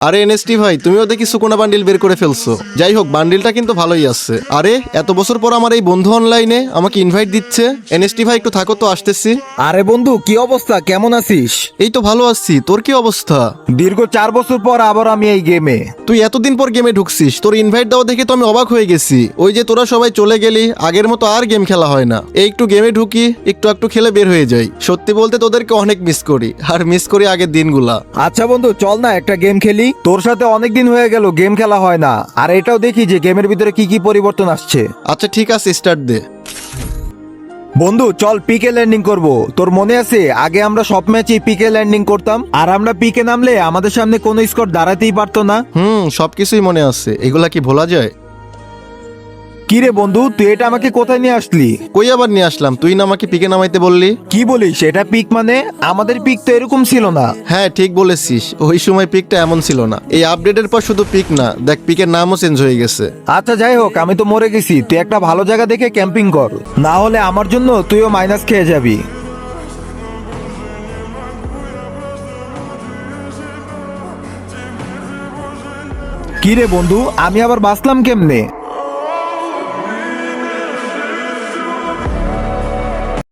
আরে এনএসটি ভাই, তুমিও দেখি সুকুনা বান্ডিল বের করে ফেলছো। যাই হোক, বান্ডিলটা কিন্তু ভালোই আছে। আরে এত বছর পর আমার এই বন্ধু অনলাইনে আমাকে ইনভাইট দিচ্ছে। এনএসটি ভাই একটু থাকো তো, আসতেছি। আরে বন্ধু, কি অবস্থা? কেমন আছিস? এই তো ভালো আছি, তোর কি অবস্থা? দীর্ঘ 4 বছর পর আবার আমি এই গেমে। তুই এতদিন পর গেমে ঢুকছিস, তোর ইনভাইট দেওয়া দেখে তো আমি অবাক হয়ে গেছি। ওই যে তোরা সবাই চলে গেলি, আগের মতো আর গেম খেলা হয় না। এই একটু গেমে ঢুকি, একটু একটু খেলে বের হয়ে যাই। সত্যি বলতে তোদেরকে অনেক মিস করি, আর মিস করি আগের দিনগুলা। আচ্ছা বন্ধু, চল না একটা গেম খেলি। তোর সাথে অনেকদিন হয়ে গেল গেম খেলা হয় না, আর এটাও দেখি যে গেমের ভিতরে কি কি পরিবর্তন আসছে। আচ্ছা ঠিক আছে, স্টার্ট দে। বন্ধু চল পিকে ল্যান্ডিং করব। তোর মনে আছে আগে আমরা সব ম্যাচেই পিকে ল্যান্ডিং করতাম, আর আমরা পিকে নামলে আমাদের সামনে কোনো স্কোর দাঁড়াতেই পারতো না। সবকিছুই মনে আছে, এগুলা কি ভোলা যায়? কি রে বন্ধু, তুই এটা আমাকে কোথায় নিয়ে আসলি? কই আবার নিয়ে আসলাম? তুই না আমাকে পিকে নামাইতে বললি। কি বলিস? এটা পিক মানে? আমাদের পিক তো এরকম ছিল না। হ্যাঁ ঠিক বলেছিস, ওই সময় পিকটা এমন ছিল না। এই আপডেটের পর শুধু পিক না, দেখ পিকের নামও চেঞ্জ হয়ে গেছে। আচ্ছা যাই হোক, আমি তো মরে গেছি। তুই একটা ভালো জায়গা দেখে ক্যাম্পিং কর, না হলে আমার জন্য তুইও মাইনাস খেয়ে যাবি। কি রে বন্ধু, আমি আবার বাঁচলাম কেমনে?